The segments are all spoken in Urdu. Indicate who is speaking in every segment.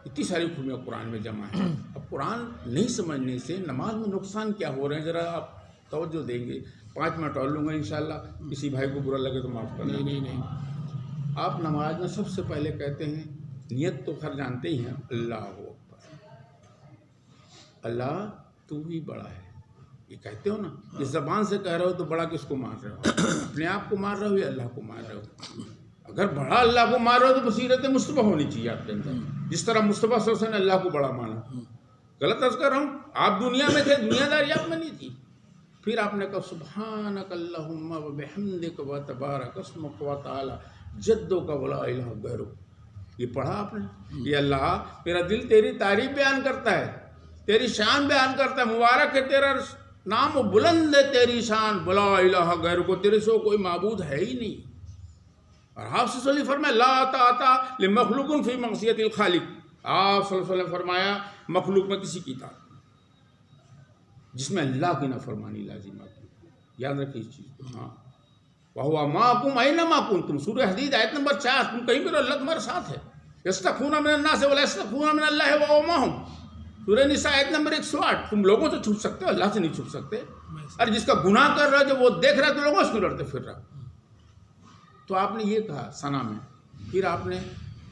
Speaker 1: اتنی ساری خوبیاں قرآن میں جمع ہیں. اب قرآن نہیں سمجھنے سے نماز میں نقصان کیا ہو رہے ہیں ذرا آپ توجہ دیں گے. 5 منٹ اور لوں گا انشاءاللہ. کسی بھائی کو برا لگے تو معاف کرنا.
Speaker 2: نہیں.
Speaker 1: آپ نماز میں سب سے پہلے کہتے ہیں نیت تو خیر جانتے ہی ہیں اللہ اکبر، اللہ تو ہی بڑا ہے، یہ کہتے ہو نا. اس زبان سے کہہ رہے ہو تو بڑا کس کو مار رہے ہو؟ اپنے آپ کو مار رہے ہو یا اللہ کو مار رہے ہو؟ اگر بڑا اللہ کو مار رہے ہو تو بصیرت مصطفیٰ ہونی چاہیے آپ کے اندر، جس طرح مصطفیٰ صلی اللہ علیہ وسلم نے اللہ کو بڑا مانا. غلط عرض کر رہا ہوں، آپ دنیا میں تھے، دنیا داری آپ میں نہیں تھی. پھر آپ نے کہا سبحانک اللہم و بحمدک و تبارک اسمک و تعالی جدک ولا الہ غیرک. یہ پڑھا آپ نے؟ یہ اللہ میرا دل تیری تعریف بیان کرتا ہے، تیری شان بیان کرتا ہے. مبارک ہے تیرا نام و بلند ہے تیری شان، ولا الہ غیرک، تیرے سے کوئی معبود ہے ہی نہیں. اور آپ صلی اللہ علیہ وسلم فرمایا لا طاعۃ لمخلوق فی معصیۃ الخالق. آپ صلی اللہ علیہ وسلم فرمایا مخلوق میں کسی کی اطاعت جس میں اللہ کی نافرمانی لازم آتی ہے. یاد رکھیں اس چیز کو. ہاں وَهُوَ مَعَكُمْ أَيْنَمَا كُنتُمْ، سورہ حدید آیت نمبر 4. تم کہیں بھی رہو اللہ تمہارے ساتھ ہے. يَسْتَخْفُونَ مِنَ النَّاسِ وَلَا يَسْتَخْفُونَ مِنَ اللَّهِ وَهُوَ مَعَهُمْ، سورہ نساء آیت نمبر 108. تم لوگوں سے چھپ سکتے ہو، اللہ سے نہیں چھپ سکتے. اور جس کا گناہ کر رہا ہے جو وہ دیکھ رہا ہے تو لوگوں سے کیوں لڑتے پھر رہا؟ تو آپ نے یہ کہا ثنا میں. پھر آپ نے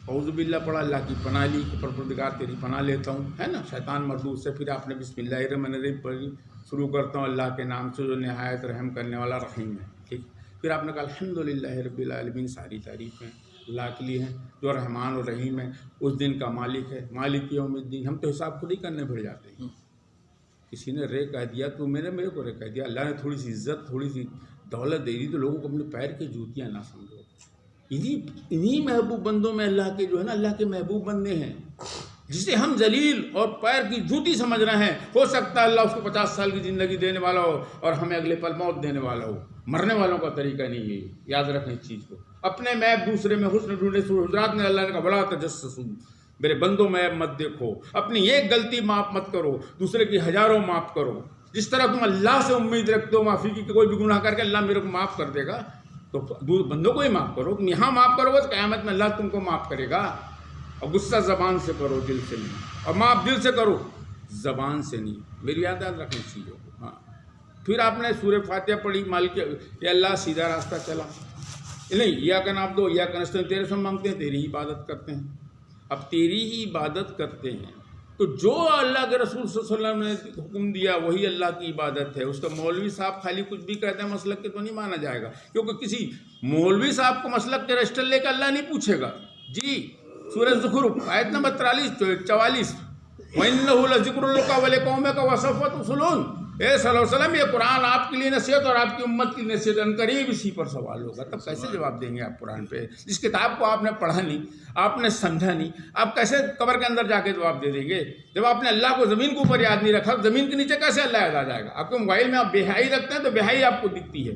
Speaker 1: اعوذ باللہ پڑھا، اللہ کی پناہ لی کہ پروردگار تیری پناہ لیتا ہوں، ہے نا، شیطان مردود سے. پھر آپ نے بسم اللہ الرحمن الرحیم پڑھی، شروع کرتا ہوں اللہ کے نام سے جو نہایت رحم کرنے والا رحیم ہے. ٹھیک. پھر آپ نے کہا الحمدللہ رب العالمین، ساری تعریفیں اللہ کے لیے ہیں جو رحمان و رحیم ہے، اس دن کا مالک ہے، مالک یوم الدین. ہم تو حساب خود ہی کرنے بھڑ جاتے ہیں. کسی نے رے کہہ دیا تو میرے کو رے کہہ دیا. اللہ نے تھوڑی سی عزت، تھوڑی سی دولت دے دی تو لوگوں کو اپنے پیر کی جوتیاں نہ سمجھو. انہی محبوب بندوں میں اللہ کے جو ہے نا، اللہ کے محبوب بندے ہیں جسے ہم ذلیل اور پیر کی جوتی سمجھ رہے ہیں. ہو سکتا ہے اللہ اس کو 50 سال کی زندگی دینے والا ہو اور ہمیں اگلے پل موت دینے والا ہو. مرنے والوں کا طریقہ نہیں ہے. یاد رکھیں اس چیز کو. اپنے میں دوسرے میں حسن ڈھونڈے. سورہ حجرات میں اللہ نے کہا بلا تجسسوا، میرے بندوں میں مت دیکھو، اپنی ایک غلطی معاف مت کرو، دوسرے کی ہزاروں معاف کرو. جس طرح تم اللہ سے امید رکھتے ہو معافی کی کہ کوئی بھی گناہ کر کے اللہ میرے کو معاف کر دے گا، تو بندوں کو ہی معاف کرو. تم یہاں معاف کرو گے تو قیامت میں اللہ تم کو معاف کرے گا. اور غصہ زبان سے کرو، دل سے نہیں. اور معاف دل سے کرو، زبان سے نہیں. میری یاد رکھیں چیزوں کو. ہاں. پھر آپ نے سورہ فاتحہ پڑھی، مالک یا اللہ سیدھا راستہ چلا. نہیں ایاک نعبد و ایاک نستعین، تیرے سے مانگتے ہیں، تیری ہی عبادت کرتے ہیں. اب تیری ہی عبادت کرتے ہیں تو جو اللہ کے رسول صلی اللہ علیہ وسلم نے حکم دیا وہی اللہ کی عبادت ہے. اس کا مولوی صاحب خالی کچھ بھی کہتے ہیں مسلک کے تو نہیں مانا جائے گا، کیونکہ کسی مولوی صاحب کو مسلک کے رجسٹر لے کے اللہ نہیں پوچھے گا. جی سورہ زخرف آیت نمبر 44 وَإِنَّهُ لَذِكْرٌ لَكَ وَلِقَوْمِكَ وَسَوْفَ تُسْأَلُونَ. اے صلی اللہ علیہ وسلم، یہ قرآن آپ کے لیے نصیحت اور آپ کی امت کی نصیحت. ان قریب اسی پر سوال ہوگا. تب کیسے جواب دیں گے آپ قرآن پہ؟ جس کتاب کو آپ نے پڑھا نہیں، آپ نے سمجھا نہیں، آپ کیسے قبر کے اندر جا کے جواب دے دیں گے؟ جب آپ نے اللہ کو زمین کے اوپر یاد نہیں رکھا، زمین کے نیچے کیسے اللہ یاد آ جائے گا؟ آپ کے موبائل میں آپ بے حیائی رکھتے ہیں تو بے حیائی آپ کو دکھتی ہے،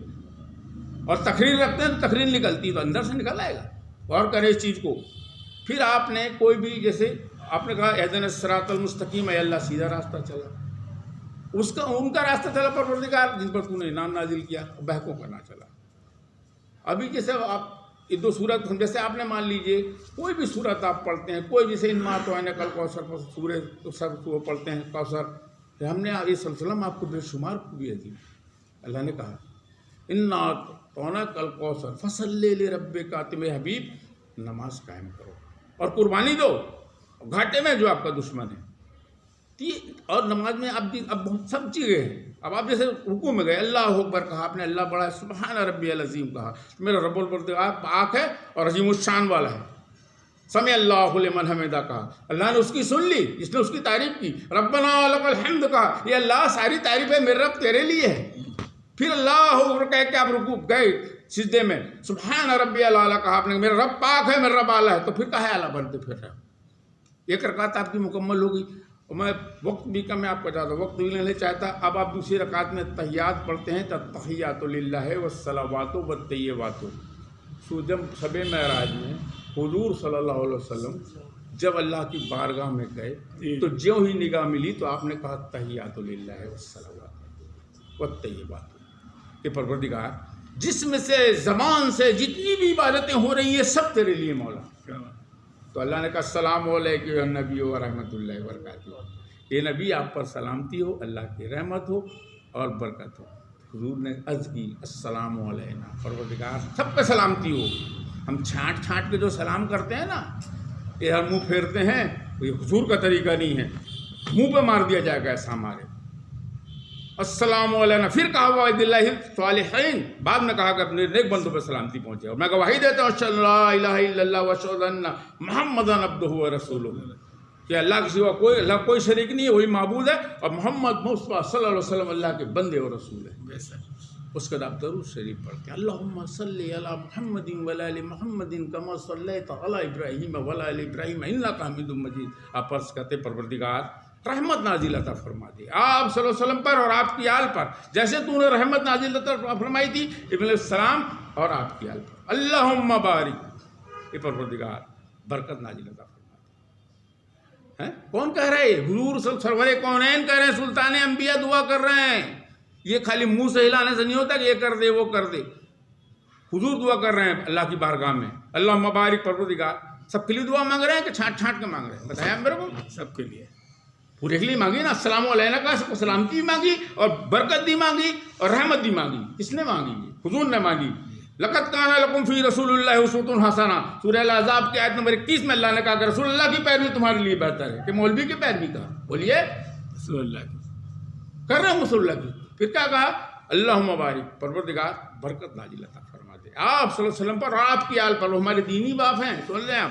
Speaker 1: اور تقریر رکھتے ہیں تو تقریر نکلتی ہے، تو اندر سے نکل آئے گا. غور کریں اس چیز کو. پھر آپ نے کوئی بھی، جیسے آپ نے کہا اہدنا الصراط المستقیم، اے اللہ سیدھا راستہ چلا. ان کا راستہ چلا پروردگار جن پر تو نے انعام نازل کیا، بہکوں کا نہ چلا. ابھی جیسے آپ یہ 2 سورت، جیسے آپ نے مان لیجئے کوئی بھی سورت آپ پڑھتے ہیں، کوئی جیسے انما توعنا کل کوثر پر سورہ سب وہ پڑھتے ہیں کوثر، کہ ہم نے یہ سلسلہ آپ کو بے شمار خوبیاں دی. اللہ نے کہا انا توعنا کل کوثر فصلی لربک، تم حبیب نماز قائم کرو اور قربانی دو گھاٹے میں جو آپ کا دشمن ہے. اور نماز میں اب بہت سب چیزیں ہیں. اب آپ جیسے رکوع میں گئے، اللہ اکبر کہا آپ نے، اللہ بڑا ہے، سبحان ربی العظیم کہا، میرا رب البردگار پاک ہے اور عظیم الشان والا ہے. سمع اللہ لمن حمدہ کہا، اللہ نے اس کی سن لی جس نے اس کی تعریف کی. ربنا لک الحمد کہا، یہ اللہ ساری تعریفیں میرے رب تیرے لیے ہے. پھر اللہ اکبر کہہ کے آپ رکوع گئے، سجدے میں سبحان ربی الاعلیٰ کہا آپ نے، میرا رب پاک ہے، میرا رب اعلیٰ ہے. تو پھر کہا ہے اعلیٰ بنتے پھر رہے. ایک رکعت آپ کی مکمل ہوگی. میں وقت بھی کم ہے، آپ کو زیادہ وقت بھی نہیں چاہتا. اب آپ دوسری رکعت میں تحیات پڑھتے ہیں، تحیات للہ والصلوات والطیبات. جب شب معراج میں حضور صلی اللہ علیہ وسلم جب اللہ کی بارگاہ میں گئے تو جو ہی نگاہ ملی تو آپ نے کہا تحیات للہ والصلوات والطیبات، کہ پروردگار جس میں سے زبان سے جتنی بھی عبادتیں ہو رہی ہیں سب تیرے لیے مولا. تو اللہ نے کہا السلام علیکم نبی و رحمۃ اللہ وبرکاتہ، یہ نبی آپ پر سلامتی ہو، اللہ کی رحمت ہو اور برکت ہو۔ حضور نے عرض کی السلام علینا، پروردگار سب پہ سلامتی ہو۔ ہم چھانٹ چھانٹ کے جو سلام کرتے ہیں نا، یہ ہم منہ پھیرتے ہیں، یہ حضور کا طریقہ نہیں ہے، منہ پہ مار دیا جائے گا ایسا ہمارے۔ السلام علینا، پھر کہا وعد اللہ صالحین، بعد میں کہا کہ اپنے نیک بندوں پہ سلامتی پہنچے، اور میں گواہی دیتا ہوں اشہد لا الہ الا اللہ واشہد ان محمدا عبدہ ورسولہ، کہ اللہ کے سوا کوئی شریک نہیں ہے، وہی معبود ہے، اور محمد مصطفیٰ صلی اللہ علیہ وسلم اللہ کے بندے اور رسول ہیں۔ اس کے بعد آپ درود شریف پڑھتے ہیں، اللہم صلی علی محمد وعلی آل محمد کما صلیت علی ابراہیم وعلی آل ابراہیم انک حمید مجید۔ آپ عرض کرتے ہیں پروردگار رحمت نازل عطا فرما دے آپ صلی اللہ علیہ وسلم پر اور آپ کی آل پر، جیسے تو نے رحمت نازل عطا فرمائی تھی ابن علیہ السلام اور آپ کی آل پر۔ اللہم بارک، اے پروردگار برکت نازل عطا فرما دے۔ کون کہہ رہے ہیں؟ حضور سرور کونین کہہ رہے ہیں، سلطان انبیاء دعا کر رہے ہیں۔ یہ خالی منہ سے ہلانے سے نہیں ہوتا کہ یہ کر دے وہ کر دے، حضور دعا کر رہے ہیں اللہ کی بارگاہ میں۔ اللہم بارک، پروردگار سب کے لیے دعا مانگ رہے ہیں کہ چھانٹ چھانٹ کے مانگ رہے ہیں؟ بتایا میرے کو، سب کے لیے، پورے کے لیے مانگی نا۔ السلام علینا کا سب کو سلامتی بھی مانگی اور برکت بھی مانگی اور رحمت بھی مانگی۔ کس نے مانگی؟ حضور نے مانگی۔ لقد کان لکم فی رسول اللہ اسوۃ حسنہ، سورہ الاحزاب کی آیت نمبر 21 میں اللہ نے کہا کہ رسول اللہ کی پیروی تمہارے لیے بہتر ہے کہ مولوی کی پیروی کا۔ بولیے رسول اللہ کی کر رہے ہوں، رسول اللہ کی۔ پھر کیا کہا؟ اللہم بارک، پروردگار برکت نازل عطا فرما دے آپ صلی اللہ علیہ وسلم پر اور آپ کی آل پر، وہ ہمارے دینی باپ ہیں، سن لیں آپ۔